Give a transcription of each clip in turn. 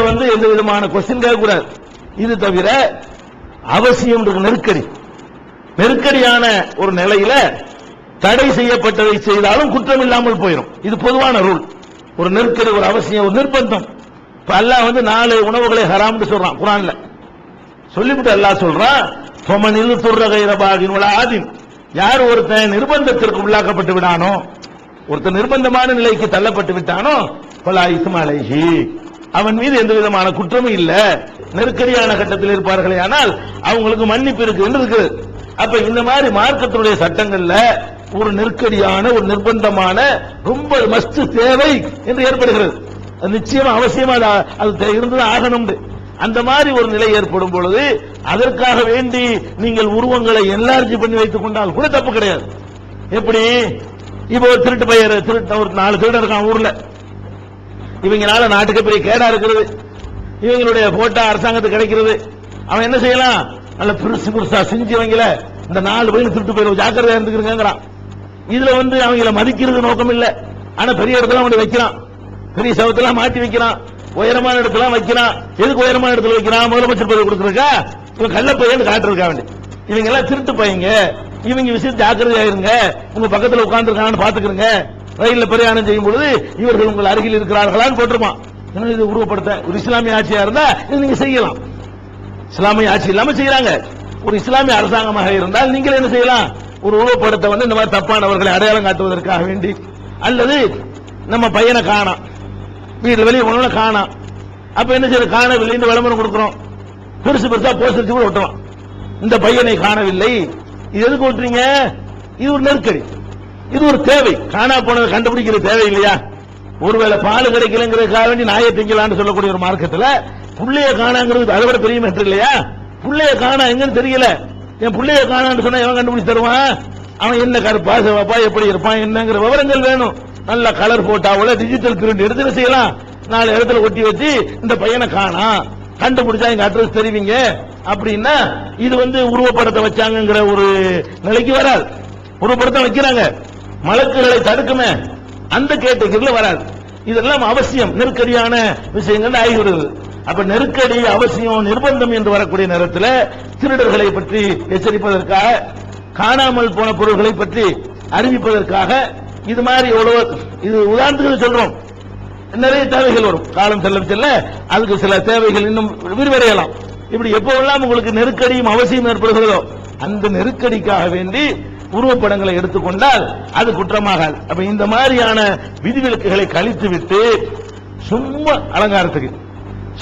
எந்த விதமான கொஸ்டின் கேட்கக்கூடாது. இது தவிர அவசியம் நெருக்கடியான ஒரு நிலையில தடை செய்யப்பட்டதை செய்தாலும் குற்றம் இல்லாமல் போயிடும். இது பொதுவான ரூல். ஒரு நெருக்கடி, ஒரு அவசியம், ஒரு நிர்பந்தம். இப்ப அல்லாஹ் 4 உணவுகளை ஹராம்னு சொல்றான் குர்ஆன்ல. சொல்லிவிட்டு அல்லாஹ் சொல்றான், ஃபமனில் துர்ரகைர பாகின் வலா ஆதின். யார் ஒருத்தன் நிர்பந்தத்திற்கு உள்ளாக்கப்பட்டு விடானோ, ஒருத்தன் நிர்பந்தமான நிலைக்கு தள்ளப்பட்டு விட்டானோ, ஃபலா இஸ்ம அலைஹி, அவன் மீது எந்த விதமான குற்றமும் இல்ல. நெருக்கடியான கட்டத்தில் இருப்பார்களே ஆனால் அவங்களுக்கு மன்னிப்பு இருக்கு என்று இருக்குது. அப்ப இந்த மாதிரி மார்க்கத்தினுடைய சட்டங்கள்ல ஒரு நெருக்கடியான, ஒரு நிர்பந்தமான, ரொம்ப மஸ்ட் தேவை என்று ஏற்படுகிறது. அது நிச்சயமா அவசியமா அது இருந்தது ஆகணும். அந்த மாதிரி ஒரு நிலை ஏற்படும் பொழுது அதற்காக வேண்டி நீங்கள் உருவங்களை என்லார்ஜ் பண்ணி வைத்துக் கொண்டால் கூட தப்பு கிடையாது. எப்படி இப்போ திருட்டு பையர், ஒரு 4 திருடன் இருக்கான் ஊர்ல. இவங்களால நாட்டுக்கு பெரிய கேடா இருக்கிறது, இவங்களுடைய போட்டா அரசாங்கத்துக்கு கிடைக்கிறது. அவன் என்ன செய்யலாம், நல்ல பெருசா செஞ்சவங்கள இந்த 4 பேரும் திருட்டு போயிடும், ஜாக்கிரதையா இருந்துக்கிறான். இதுல அவங்கள மதிக்கிறது நோக்கம் இல்ல. ஆனா பெரிய இடத்துல அவன் வைக்கிறான், பெரிய சவத்தெல்லாம் மாட்டி வைக்கிறான், உயரமான இடத்துல வைக்கிறான். எதுக்கு உயரமான இடத்துல வைக்கிறான்? முதலமைச்சர் பதவி கொடுத்துருக்கா, இவன் கள்ள பையன் காட்டுறதுக்கா வேண்டி. இவங்க எல்லாம் திருட்டு பையங்க, இவங்க விஷயம் ஜாக்கிரதையா இருங்க, உங்க பக்கத்துல உட்கார்ந்து இருக்கான்னு பாத்துக்கிறங்க. ரயில்ல பிரயாணம் செய்யும் பொழுது இவர்கள் உங்கள் அருகில் இருக்கிறார்களான்னு போட்டிருப்பான். இது உருவப்படுத்த ஒரு இஸ்லாமிய ஆட்சியா இருந்தா இது நீங்க செய்யலாம். இஸ்லாமிய ஆட்சி இல்லாம செய்யறாங்க. ஒரு இஸ்லாமிய அரசாங்கமாக இருந்தால் நீங்கள் என்ன செய்யலாம், ஒரு உருவப்படுத்த இந்த மாதிரி தப்பானவர்களை அடையாளம் காட்டுவதற்காக வேண்டி, அல்லது நம்ம பையனை காணோம், வீட்டுல வெளியே உணவுல காணோம், அப்ப என்ன செய்ய, காணவில்லை விளம்பரம் கொடுக்கிறோம், பெருசா போஸ்டர் கூட ஒட்டுவோம், இந்த பையனை காணவில்லை. இது எதுக்கு ஓட்டுறீங்க? இது ஒரு நெருக்கடி, இது ஒரு தேவை. காணா போனதை கண்டுபிடிக்கிற தேவை இல்லையா? ஒருவேளை பால் கிடைக்கலங்கிறதுக்காக வேண்டி நாயை திங்கலான்னு சொல்லக்கூடிய ஒரு மார்க்கத்தில் புள்ளைய காணாங்கிறது அதை விட பெரிய மேட்டர் இல்லையா? புள்ளைய காணா எங்கன்னு தெரியல, என் புள்ளைய காணான்னு சொன்னா எவன் கண்டுபிடிச்சு தருவான்? அவன் என்ன கருப்பா சிவப்பா எப்படி இருப்பான் என்னங்கிற விவரங்கள் வேணும். நல்ல கலர் போட்டாவோட டிஜிட்டல் பிரிண்ட் எடுத்து செய்யலாம், 4 இடத்துல ஒட்டி வச்சு இந்த பையனை காணா கண்டுபிடிச்சா எங்க அட்ரஸ் தெரிவிங்க அப்படின்னா இது உருவப்படத்தை வச்சாங்கிற ஒரு நிலைக்கு வராது. உருவப்படத்தை வைக்கிறாங்க, மலக்குகளை தடுக்குமே, அந்த கேட்டகரியில வராது. இதெல்லாம் அவசியம், நெருக்கடியான விஷயங்கள் ஆகிவிடுது. அப்ப நெருக்கடி, அவசியம், நிர்பந்தம் என்று வரக்கூடிய நேரத்தில் திருடர்களை பற்றி எச்சரிப்பதற்காக, காணாமல் போன பொருள்களை பற்றி அறிவிப்பதற்காக இது மாதிரி எவ்வளவு, இது உதாரணத்துக்கு சொல்றோம், நிறைய தேவைகள் வரும். காலம் செல்ல செல்ல அதுக்கு சில தேவைகள் இன்னும் விரிவடையலாம். இப்படி எப்போவெல்லாம் உங்களுக்கு நெருக்கடியும் அவசியம் ஏற்படுகிறதோ அந்த நெருக்கடிக்காக வேண்டி உருவப்படங்களை எடுத்துக்கொண்டால் அது குற்றமாகாது. அப்ப இந்த மாதிரியான விதிவிலக்குகளை கழித்து விட்டு சும்மா அலங்காரத்துக்கு,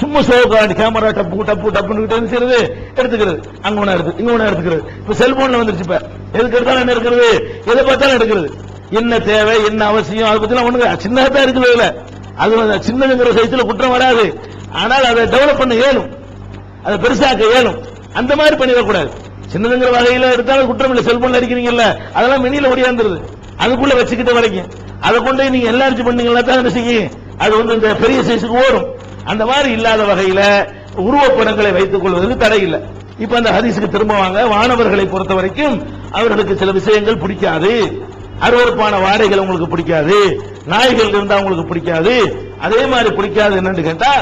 சும்மா சோகாண்டி கேமரா டப்பு டப்பு டப்புன்னு எடுத்துக்கிறது, அங்க ஒண்ணா எடுத்து இங்க ஒண்ணா எடுத்துக்கிறது. இப்ப செல்போன்ல வந்துருச்சு, இப்ப எதுக்கு எடுத்தாலும் என்ன இருக்கிறது, எதை பார்த்தாலும் எடுக்கிறது. என்ன தேவை, என்ன அவசியம், அதை பத்தி ஒண்ணுங்க சின்னதான் இருக்குது. இல்ல அது சின்னதுங்கிற சைஸ்ல குற்றம் வராது, ஆனால் அதை டெவலப் பண்ண இயலும், அதை பெருசாக்க இயலும். அந்த மாதிரி பண்ணிடக்கூடாது. சின்னதுங்கிற வகையில எடுத்தாலும் குற்றம் இல்லை. செல்போன்ல அடிக்கிறீங்கல்ல, அதெல்லாம் மினியில ஒடியாந்துருது, அதுக்குள்ள வச்சுக்கிட்ட வரைக்கும் அதை கொண்டு நீங்க எல்லாரும் பண்ணீங்கன்னா தான் என்ன செய்யும், அது இந்த பெரிய சைஸுக்கு ஓடும். அந்த மாதிரி இல்லாத வகையில உருவப்படங்களை வைத்துக் கொள்வதற்கு தடை இல்லை. இப்ப அந்த ஹதீஸுக்கு திரும்ப வாங்க. வானவர்களை பொறுத்த வரைக்கும் அவர்களுக்கு சில விஷயங்கள் பிடிக்காது, அருவருப்பான வாடைகள் உங்களுக்கு பிடிக்காது, நாய்கள் இருந்தா உங்களுக்கு பிடிக்காது. அதே மாதிரி பிடிக்காது என்னன்னு கேட்டா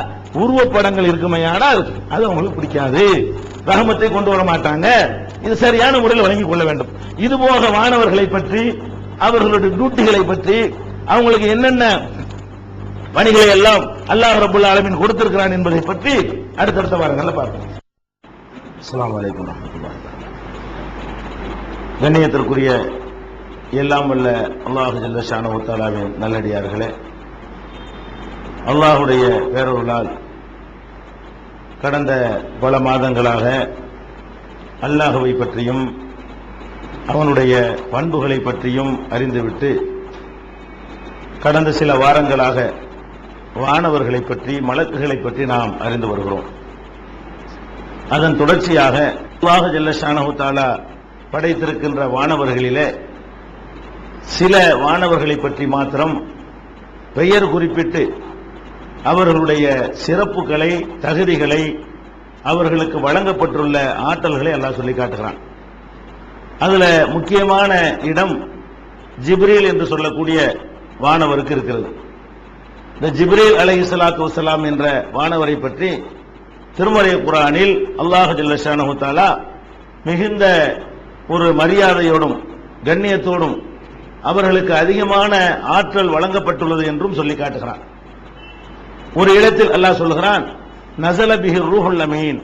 உருவப்படங்கள் இருக்குமையானால் அது அவங்களுக்கு பிடிக்காது, ரஹமத்தை கொண்டு வர மாட்டாங்க. இது சரியான முறையில் வழங்கிக் கொள்ள வேண்டும். இது போக வானவர்களை பற்றி, அவர்களுடைய டியூட்டிகளை பற்றி, அவங்களுக்கு என்னென்ன பணிகளை எல்லாம் அல்லாஹ் ரப்பல் ஆலமீன் கொடுத்திருக்கிறான் என்பதை பற்றி அடுத்தடுத்த வாரங்கள்ல பார்ப்போம். அஸ்ஸலாமு அலைக்கும் வரஹ்மத்துல்லாஹி வபரகாத்துஹு. கண்ணியத்திற்குரிய எல்லாம் வல்ல அல்லாஹ் ஜல்ல ஷானஹு வ தஆலாவின் நல்லடியார்களே, அல்லாஹ்வுடைய பேரருளால் கடந்த பல மாதங்களாக அல்லாஹ்வை பற்றியும் அவனுடைய பண்புகளை பற்றியும் அறிந்துவிட்டு கடந்த சில வாரங்களாக வானவர்களை பற்றி, மலக்குகளை பற்றி நாம் அறிந்து வருகிறோம். அதன் தொடர்ச்சியாக அல்லாஹ் ஜல்ல ஷானஹு வ தஆலா படைத்திருக்கின்ற வானவர்களிலே சில வானவர்களை பற்றி மாத்திரம் பெயர் குறிப்பிட்டு அவர்களுடைய சிறப்புகளை, தகுதிகளை, அவர்களுக்கு வழங்கப்பட்டுள்ள ஆற்றல்களை அல்லாஹ் சொல்லி காட்டுகிறான். அதுல முக்கியமான இடம் ஜிப்ரீல் என்று சொல்லக்கூடிய வானவருக்கு இருக்கிறது. இந்த ஜிப்ரீல் அலைஹிஸ்ஸலாத்து வஸ்ஸலாம் என்ற வானவரை பற்றி திருமறை குர்ஆனில் அல்லாஹ் ஜல்ல ஷானஹு தஆலா மிகுந்த ஒரு மரியாதையோடும் கண்ணியத்தோடும் அவர்களுக்கு அதிகமான ஆற்றல் வழங்கப்பட்டுள்ளது என்றும் சொல்லி காட்டுகிறான். ஒரு இடத்தில் அல்லாஹ் சொல்கிறான், நஸல பிஹி ரூஹுல் அமீன்.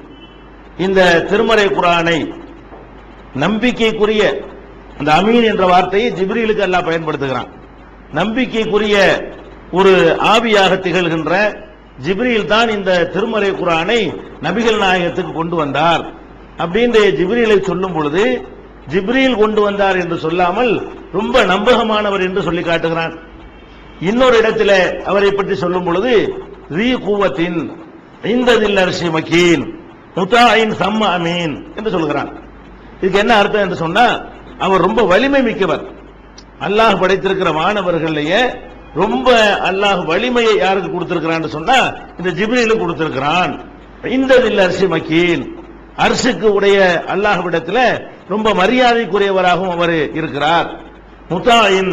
இந்த திருமறை குர்ஆனை நம்பிக்கைக்குரிய, அந்த அமீன் என்ற வார்த்தையை ஜிப்ரீலுக்கு அல்லாஹ் பயன்படுத்துகிறான். நம்பிக்கைக்குரிய ஒரு ஆவியாக திகழ்கின்ற ஜிப்ரீல் தான் இந்த திருமறை குர்ஆனை நபிகள் நாயகத்துக்கு கொண்டு வந்தார் அப்படின்ற ஜிப்ரீலை சொல்லும் பொழுது ஜிப்ரீல் கொண்டு வந்தார் என்று சொல்லாமல் ரொம்ப நம்பகமானவர் என்று சொல்லி காட்டுகிறான். இன்னொரு இடத்துல அவரை பற்றி சொல்லும் பொழுது ரீ குவத்தின் இந்ததில் அர்ஷி மகீன் முதாயின் சம்ம அமீன் என்று சொல்கிறான். இதுக்கு என்ன அர்த்தம் என்று சொன்னா, அவர் ரொம்ப வலிமை மிக்கவர். அல்லாஹ் படைத்திருக்கிற மாணவர்களையே ரொம்ப அல்லாஹ் வலிமையை யாருக்கு கொடுத்திருக்கிறான்னு சொன்னா இந்த ஜிப்ரீலுக்கு கொடுத்திருக்கிறான். இந்ததில் அர்ஷி மகீன், அர்ஷுக்கு உடைய அல்லாஹ்விடத்தில் ரொம்ப மரியாதைக்குரியவராகவும் அவர் இருக்கிறார். முதாயின்,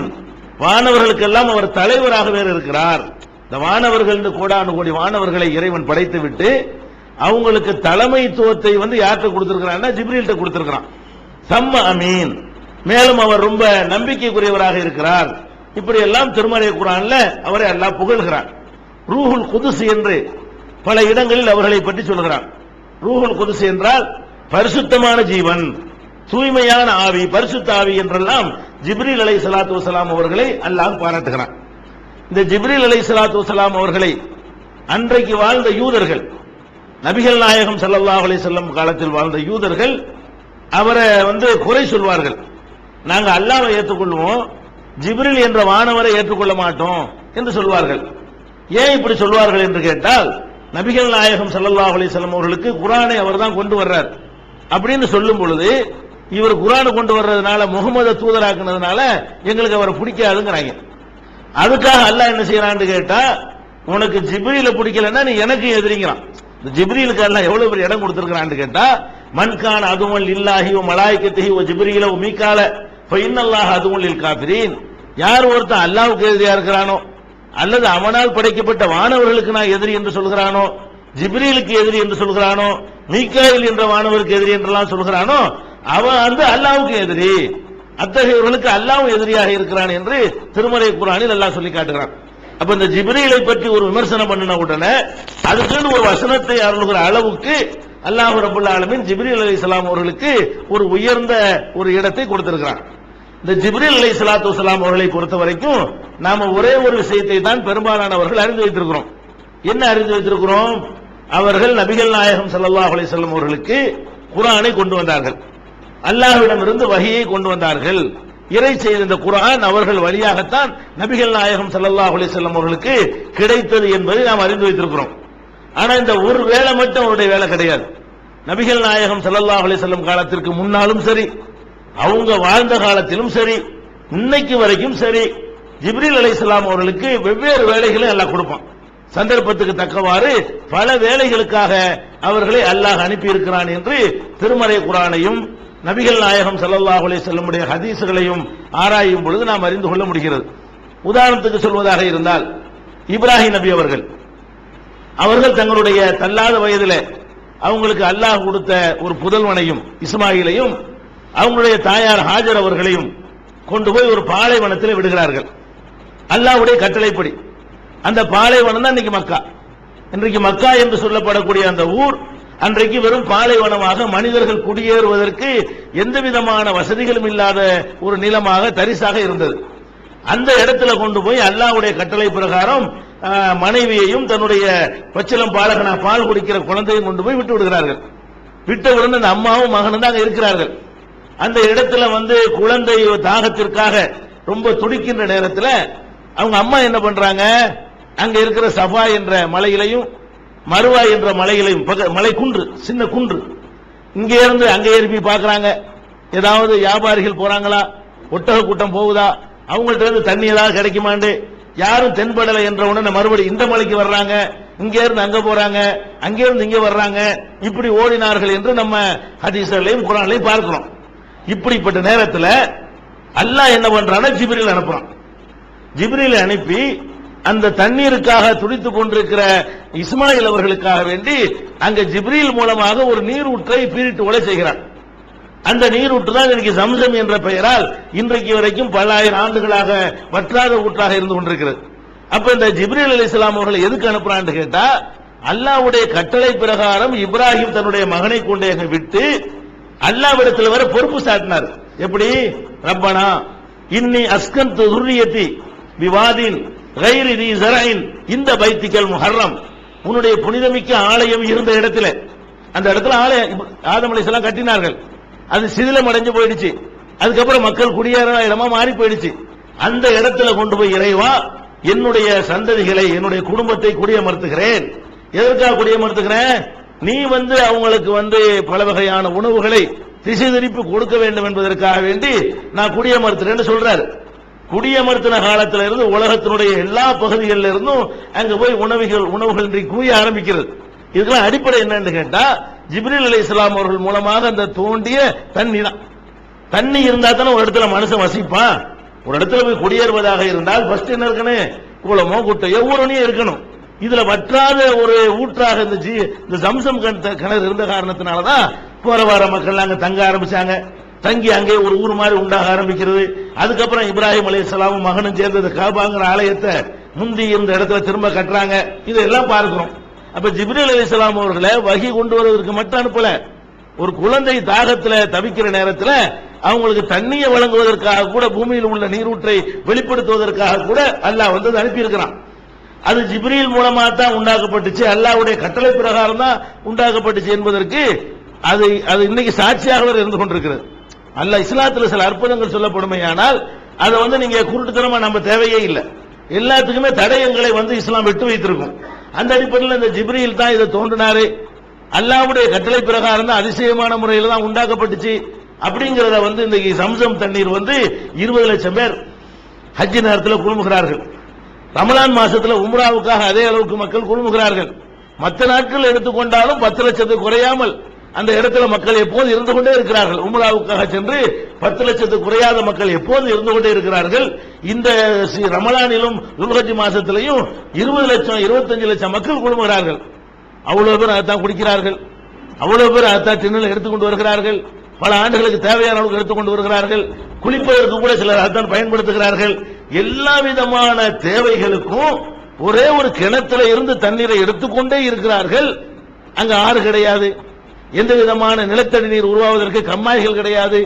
வானவர்களுக்கெல்லாம் அவர் தலைவராக வேறு இருக்கிறார். இந்த வானவர்கள் கோடானு கோடி வானவர்களை இறைவன் படைத்து விட்டு அவங்களுக்கு தலைமைத்துவத்தை யார்கிட்ட கொடுத்திருக்கிறான்னா ஜிப்ரீல்கிட்ட கொடுத்திருக்கிறான். சம்ம அமீன், மேலும் அவர் ரொம்ப நம்பிக்கைக்குரியவராக இருக்கிறார். இப்படி எல்லாம் திருமறை குர்ஆன்ல அவரை அல்லாஹ் புகழ்கிறான். ரூஹுல் குதுஸ் என்று பல இடங்களில் அவர்களை பற்றி சொல்கிறான். ரூஹுல் குதுஸ் என்றால் பரிசுத்தமான ஜீவன், தூய்மையான ஆவி, பரிசுத்த ஆவி என்றெல்லாம் ஜிப்ரீல் அலைஹிஸ்ஸலாத்து வஸ்ஸலாம் அவர்களை அல்லாஹ் பாராட்டுகிறான். இந்த ஜிப்ரீல் அலைஹிஸ்ஸலாத்து வஸ்ஸலாம் அவர்களை அன்றைக்கு வாழ்ந்த யூதர்கள், நபிகள் நாயகம் ஸல்லல்லாஹு அலைஹி வஸல்லம் காலத்தில் வாழ்ந்த யூதர்கள் அவரை குறை சொல்வார்கள். நாங்க அல்லாஹ்வை ஏற்றுக்கொள்வோம், ஜிப்ரீல் என்ற வானவரை ஏற்றுக்கொள்ள மாட்டோம் என்று சொல்வார்கள். ஏன் இப்படி சொல்வார்கள் என்று கேட்டால், நபிகள் நாயகம் ஸல்லல்லாஹு அலைஹி வஸல்லம் அவர்களுக்கு குர்ஆனை அவர் தான் கொண்டு வர்றார் அப்படின்னு சொல்லும் பொழுது, இவர் குர்ஆனை கொண்டு வர்றதுனால முகமது தூதராக்குனதுனால எங்களுக்கு அவரை பிடிக்காதுங்கிறாங்க. அதுக்காக அல்லாஹ் என்ன செய்யறான்னு கேட்டா, உனக்கு ஜிப்ரீல பிடிக்கலன்னா நீ எனக்கு எதிரிங்கிறான். ஜிப்ரீலுக்கு அல்லாஹ் எவ்வளவு பெரிய இடம் கொடுத்திருக்கிறான்னு கேட்டா, மன்கான அதுவல் இல்லாஹி வ மலாயிகத்திஹி வ ஜிப்ரீல வ மீகால ஃப இன்னல்லாஹ அதுவல் லில் காஃபிரீன். யார் ஒருத்தன் அல்லாஹ்வுக்கு எதிரியா இருக்கிறானோ அல்லது அவனால் படைக்கப்பட்ட வானவர்களுக்கு நான் எதிரி என்று சொல்கிறானோ, ஜிப்ரீலுக்கு எதிரி என்று சொல்கிறானோ, மீகாயில் என்ற வானவருக்கு எதிரி என்றெல்லாம் சொல்கிறானோ, அவன் அல்லாஹ்வுக்கு எதிரி, அத்தகையவர்களுக்கு அல்லாஹ் எதிரியாக இருக்கிறான் என்று திருமறை குர்ஆனில் அல்லாஹ் சொல்லி காட்டுகிறான். அப்ப இந்த ஜிப்ரீலை பற்றி ஒரு விமர்சனம் பண்ணின உடனே அதுக்கு ஒரு வசனத்தை அருளுகிற அளவுக்கு அல்லாஹ் ரப்பல் ஆலமீன் ஜிப்ரீல் அலைஹிஸ்ஸலாம் அவர்களுக்கு ஒரு உயர்ந்த ஒரு இடத்தை கொடுத்திருக்கிறான். இந்த ஜிப்ரீல் அலைஹிஸ்ஸலாத்து வஸ்ஸலாம் அவர்களை பொறுத்த வரைக்கும் நாம ஒரே ஒரு விஷயத்தை தான் பெரும்பாலானவர்கள் அறிந்து வைத்திருக்கிறோம். என்ன அறிந்து வைத்திருக்கிறோம்? அவர்கள் நபிகள் நாயகம் ஸல்லல்லாஹு அலைஹி வஸல்லம் அவர்களுக்கு குர்ஆனை கொண்டு வந்தார்கள், அல்லாஹ்விடமிருந்து வஹியை கொண்டு வந்தார்கள். இறை செய்த இந்த குர்ஆன் அவர்கள் வழியாகத்தான் நபிகள் நாயகம் ஸல்லல்லாஹு அலைஹி வஸல்லம் அவர்களுக்கு கிடைத்தது என்பதை நாம் அறிந்து வைத்திருக்கிறோம். ஆனா இந்த ஒரு வேளை மட்டும் அவருடைய வேலை கிடையாது. நபிகள் நாயகம் ஸல்லல்லாஹு அலைஹி வஸல்லம் காலத்திற்கு முன்னாலும் சரி, அவங்க வாழ்ந்த காலத்திலும் சரி, இன்னைக்கு வரைக்கும் சரி, ஜிப்ரீல் அலைஹிஸ்ஸலாம் அவர்களுக்கு வெவ்வேறு வேலைகளை அல்லாஹ் கொடுப்பான். சந்தர்ப்பத்துக்கு தக்கவாறு பல வேலைகளுக்காக அவர்களை அல்லாஹ் அனுப்பி இருக்கிறான் என்று திருமறை குர்ஆனையும் நபிகள் நாயகம் ஸல்லல்லாஹு அலைஹி வஸல்லம் உடைய ஹதீஸ்களையும் ஆராயும் பொழுது நாம் அறிந்து கொள்ள முடிகிறது. உதாரணத்துக்கு சொல்வதாக இருந்தால், இப்ராஹிம் நபி அவர்கள் தங்களுடைய தள்ளாத வயதில் அவங்களுக்கு அல்லாஹ் கொடுத்த ஒரு புதல்வனையும் இஸ்மாயிலையும் அவங்களுடைய தாயார் ஹாஜர் அவர்களையும் கொண்டு போய் ஒரு பாலைவனத்தில் விடுகிறார்கள். அல்லாஹ்வுடைய கட்டளைப்படி அந்த பாலைவனம் தான் இன்னைக்கு மக்கா. இன்றைக்கு மக்கா என்று சொல்லப்படக்கூடிய அந்த ஊர் அன்றைக்கு வெறும் பாலைவனமாக மனிதர்கள் குடியேறுவதற்கு எந்த விதமான வசதிகளும் இல்லாத ஒரு நிலமாக தரிசாக இருந்தது. அந்த இடத்துல கொண்டு போய் அல்லாஹ்வுடைய கட்டளை பிரகாரம் மனைவியையும் தன்னுடைய பச்சிலம் பாலகனா பால் குடிக்கிற குழந்தையும் கொண்டு போய் விட்டு விடுகிறார்கள். விட்டவுடன் அந்த அம்மாவும் மகனும் தான் இருக்கிறார்கள். அந்த இடத்துல குழந்தை தாகத்திற்காக ரொம்ப துடிக்கின்ற நேரத்தில் அவங்க அம்மா என்ன பண்றாங்க, அங்க இருக்கிற சஃபா என்ற மலையிலையும் மருவா என்ற மலையிலையும், மலை குன்று, சின்ன குன்று, இங்கே இருந்து அங்கே ஏறி பார்க்கறாங்க. ஏதாவது வியாபாரிகள் போறாங்களா, ஒட்டக கூட்டம் போகுதா, அவங்கள்ட்ட இருந்து தண்ணி ஏதாவது கிடைக்குமாண்டு யாரும் தென்படலை என்ற உடனே மறுபடி இந்த மலைக்கு வர்றாங்க, இங்க இருந்து அங்க போறாங்க, அங்க இருந்து இங்க வர்றாங்க, இப்படி ஓடினார்கள் என்று நம்ம ஹதீஸ்களையும் குர்ஆன்லையும் பார்க்கிறோம். இப்படிப்பட்ட நேரத்தில் அல்லாஹ் என்ன பண்றான, ஜிப்ரீல் அனுப்புறான். ஜிப்ரீல் அனுப்பி அந்த தண்ணீருக்காக துடித்துக் கொண்டிருக்கிற இஸ்மாயில் அவர்களுக்காக வேண்டி அங்க ஜிப்ரீல் மூலமாக ஒரு நீரூற்றை பீரிட்டு ஒளை செய்கிறார். அந்த நீரூற்று தான் இன்னைக்கு சம்சம் என்ற பெயரால் இன்றைக்கு வரைக்கும் பல ஆயிரம் ஆண்டுகளாக வற்றாத ஊற்றாக இருந்து கொண்டிருக்கிறது. அப்ப இந்த ஜிப்ரீல் அலைஹிஸ்ஸலாம் அவர்களை எதுக்கு அனுப்புறான்னு கேட்டா, அல்லாஹ்வுடைய கட்டளை பிரகாரம் இப்ராஹிம் தன்னுடைய மகனை கொண்டே விட்டு அல்லாஹ்விடத்தில் வர பொறுப்பு சாட்டினார். எப்படி? ரப்பனா இன்னி அஸ்கன்து துர்ரியதி பிவாதின் கைரி தி ஸரஇன் இந்த பைத்திகல் முஹர்ரம், உன்னுடைய புனிதமிக்க ஆலயம் இருந்த இடத்துல, அந்த இடத்துல ஆலயம் ஆதம் அலைஹிஸ்ஸலாம் கட்டினார்கள். அது சிதிலம் அடைஞ்சு போயிடுச்சு. அதுக்கப்புறம் மக்கள் குடியேற இடமா மாறி போயிடுச்சு. அந்த இடத்துல கொண்டு போய் இறைவா என்னுடைய சந்ததிகளை என்னுடைய குடும்பத்தை குடியமர்த்துகிறேன். எதற்காக குடியமர்த்துகிறேன்? நீ அவங்களுக்கு பல வகையான உணவுகளை திசை திருப்பி கொடுக்க வேண்டும் என்பதற்காக வேண்டி நான் குடியமர்த்துறேன்னு சொல்றாரு. குடியமர்த்தின காலத்தில் இருந்து உலகத்தினுடைய எல்லா பகுதிகளில் இருந்தும் அங்க போய் உணவுகள் குவிய ஆரம்பிக்கிறது. இதுக்கெல்லாம் அடிப்படை என்னன்னு கேட்டா, ஜிப்ரீல் அலைஹிஸ்ஸலாம் அவர்கள் மூலமாக அந்த தோண்டிய தண்ணி தான். தண்ணி இருந்தா தானே ஒரு இடத்துல மனுஷன் வசிப்பான். ஒரு இடத்துல போய் குடியேறுவதாக இருந்தால் ஃபர்ஸ்ட் என்ன இருக்கணும்? குளமோ குட்டையோ ஊரணியோ இருக்கணும். இதுல வற்றாத ஒரு ஊற்றாக இந்த சம்சம் கிணறு இருந்த காரணத்தினாலதான் போற வார மக்கள் அங்க தங்க ஆரம்பிச்சாங்க. தங்கி அங்கே ஒரு ஊர் மாதிரி உண்டாக ஆரம்பிக்கிறது. அதுக்கப்புறம் இப்ராஹிம் அலைஹிஸ்ஸலாமும் மகனும் சேர்ந்தது காபாங்கிற ஆலயத்தை முந்தி இருந்த இடத்துல திரும்ப கட்டுறாங்க. இதெல்லாம் பார்க்கிறோம். அப்ப ஜிப்ரீல் அலைஹிஸ்ஸலாம் அவர்களை வஹி கொண்டு வருவதற்கு மட்டும் அனுப்பல. ஒரு குழந்தை தாகத்துல தவிக்கிற நேரத்தில் அவங்களுக்கு தண்ணியை வழங்குவதற்காக கூட, பூமியில் உள்ள நீரூற்றை வெளிப்படுத்துவதற்காக கூட அல்லாஹ் அனுப்பி இருக்கிறான். அது ஜிப்ரீல் மூலமா தான் உண்டாக்கப்பட்டுச்சு, அல்லாஹ்வுடைய கட்டளை பிரகாரம் தான் உண்டாக்கப்பட்டுச்சு என்பதற்கு அது இன்னைக்கு சாட்சியாக இருந்து கொண்டிருக்கிறது. அல்லாஹ் இஸ்லாத்துல சில அற்புதங்கள் சொல்லப்படுமையானால் அதை நீங்க குருட்டுத்தனமா நம்ம தேவையே இல்லை. எல்லாத்துக்குமே தடயங்களை இஸ்லாம் விட்டு வைத்திருக்கும். அந்த அடிப்படையில் இந்த ஜிப்ரீல் தான் இதை தோன்றினாரு. அல்லாஹ்வுடைய கட்டளை பிரகாரம் தான் அதிசயமான முறையில் தான் உண்டாக்கப்பட்டுச்சு அப்படிங்கறத இந்த சம்சம் தண்ணீர் 20 லட்சம் பேர் ஹஜ் நேரத்தில் குழுமுகிறார்கள். ரமலான் மாசத்துல உம்ராவுக்காக அதே அளவுக்கு மக்கள் குழுமுகிறார்கள். மற்ற நாட்கள் எடுத்துக்கொண்டாலும் 10 லட்சத்துக்கு குறையாமல் அந்த இடத்துல மக்கள் எப்போது இருந்து கொண்டே இருக்கிறார்கள். உம்ராவுக்காக சென்று 10 லட்சத்துக்கு குறையாத மக்கள் எப்போது இருந்து கொண்டே இருக்கிறார்கள். இந்த ரமலானிலும் துல்ஹஜ் மாசத்திலையும் 20 லட்சம் 25 லட்சம் மக்கள் குழுமுகிறார்கள். அவ்வளவு பேர் அதைத்தான் குடிக்கிறார்கள். அவ்வளவு பேர் அதைத்தான் டின்னில் எடுத்துக்கொண்டு வருகிறார்கள். பல ஆண்டுகளுக்கு தேவையான அளவுக்கு எடுத்துக்கொண்டு வருகிறார்கள். குளிப்பதற்கு கூட சிலர் அதைத்தான் பயன்படுத்துகிறார்கள். எல்லா விதமான தேவைகளுக்கும் ஒரே ஒரு கிணத்துல இருந்து தண்ணீரை எடுத்துக்கொண்டே இருக்கிறார்கள். அங்க ஆறு கிடையாது, எந்த விதமான நிலத்தடி நீர் உருவாவதற்கு கம்மாய்கள் கிடையாது,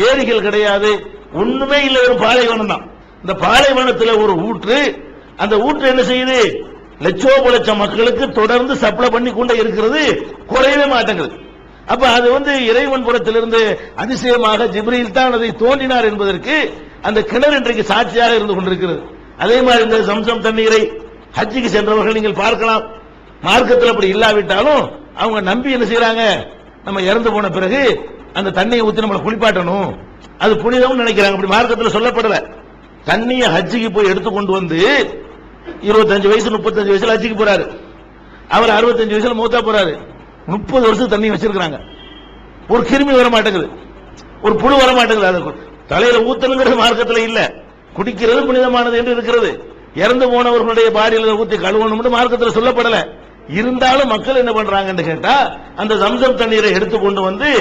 ஏரிகள் கிடையாது, ஒண்ணுமே இல்லை. ஒரு பாலைவனம் தான். இந்த பாலைவனத்தில் ஒரு ஊற்று, அந்த ஊற்று என்ன செய்யுது? லட்சோபலட்சம் மக்களுக்கு தொடர்ந்து சப்ளை பண்ணி கொண்டே இருக்கிறது, குறையவே மாட்டேங்குது. அப்ப அது இறைவன் புறத்திலிருந்து அதிசயமாக ஜிப்ரீல் தான் அதை தோன்றினார் என்பதற்கு அந்த கிணறு இன்றைக்கு சாட்சியாக இருந்து கொண்டிருக்கிறது. அதே மாதிரி இந்த சம்சம் தண்ணீரை ஹஜ்ஜுக்கு சென்றவர்கள் நீங்கள் பார்க்கலாம். மார்க்கத்தில் அப்படி இல்லாவிட்டாலும் அவங்க நம்பி என்ன செய்யறாங்க? நம்ம இறந்து போன பிறகு அந்த தண்ணியை ஊற்றி நம்மளை குளிப்பாட்டணும், அது புனிதம் நினைக்கிறாங்க. அப்படி மார்க்கத்தில் சொல்லப்படல. தண்ணியை ஹஜ்ஜுக்கு போய் எடுத்து கொண்டு 25 வயசு 35 வயசுல ஹஜ்ஜுக்கு போறாரு. அவர் 65 வயசுல மூத்தா போறாரு. 30 வருஷம் தண்ணி வச்சிருக்காங்க. ஒரு கிருமி வர மாட்டேங்குது, ஒரு புழு வர மாட்டேங்குது. அது தலையில ஊத்தணுங்கிறது மார்க்கத்தில் இல்ல. குடிக்கிறது புனிதமானது என்று இருக்கிறது. இறந்து போனவர்களுடைய பாடியில ஊத்தி கழுவணும் மார்க்கத்தில் சொல்லப்படல. இருந்தாலும் மக்கள் என்ன பண்றாங்கன்னு கேட்டா, அந்த சம்சம் தண்ணீரை எடுத்து கொண்டு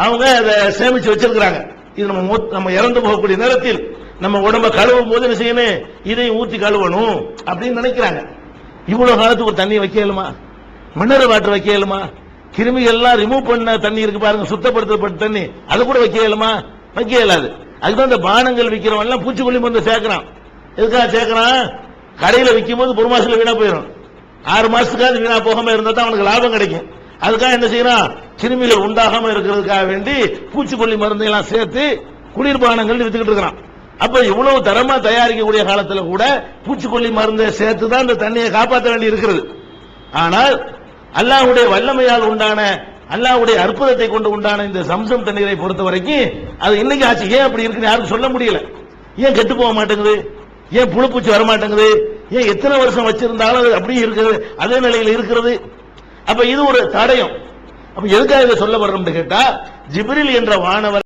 அவங்க அதை சேமிச்சு வச்சிருக்கிறாங்க. இது நம்ம இறந்து போகக்கூடிய நேரத்தில் நம்ம உடம்ப கழுவும் போது என்ன செய்யணும்? இதையும் ஊத்தி கழுவணும் அப்படின்னு நினைக்கிறாங்க. இவ்வளவு காலத்துக்கு ஒரு தண்ணி வைக்கலுமா? Mineral water வைக்கலுமா? கிருமிகள் எல்லாம் ரிமூவ் பண்ண தண்ணி இருக்கு பாருங்க, சுத்தப்படுத்தப்பட்ட தண்ணி, அது கூட வைக்கலுமா? வைக்க இயலாது. அதுதான் இந்த பானங்கள் விற்கிறவன் எல்லாம் பூச்சிக்கொல்லி மருந்து சேர்க்கிறான். எதுக்காக சேர்க்கிறான்? கடையில் விற்கும் போது 1 மாசத்துல வீணா போயிடும். 6 மாசத்துக்காவது வீணா போகாம இருந்தா தான் அவனுக்கு லாபம் கிடைக்கும். அதுக்காக என்ன செய்யறான்? கிருமிகள் உண்டாகாம இருக்கிறதுக்காக வேண்டி பூச்சிக்கொல்லி மருந்து எல்லாம் சேர்த்து குளிர்பானங்கள் வித்துக்கிட்டு இருக்கிறான். அப்ப இவ்வளவு தரமா தயாரிக்கக்கூடிய காலத்துல கூட பூச்சிக்கொல்லி மருந்தை சேர்த்து தான் இந்த தண்ணியை காப்பாற்ற வேண்டி இருக்கிறது. ஆனால் அல்லாஹ்வுடைய வல்லமையால் உண்டான, அல்லாஹ்வுடைய அற்புதத்தை கொண்டு உண்டான இந்த சம்சம் தண்ணீரை பொறுத்த வரைக்கும் அது இன்னைக்கு ஆச்சு. ஏன் அப்படி இருக்குன்னு யாருக்கும் சொல்ல முடியல. ஏன் கெட்டு போக மாட்டேங்குது? ஏன் புழுப்பூச்சி வர மாட்டேங்குது? ஏன் எத்தனை வருஷம் வச்சிருந்தாலும் அது அப்படியே இருக்கிறது, அதே நிலையில் இருக்கிறது? அப்ப இது ஒரு தடயம். அப்ப எதுக்காக இதை சொல்ல வர்றோம்னு கேட்டா, ஜிப்ரீல் என்ற வானவர்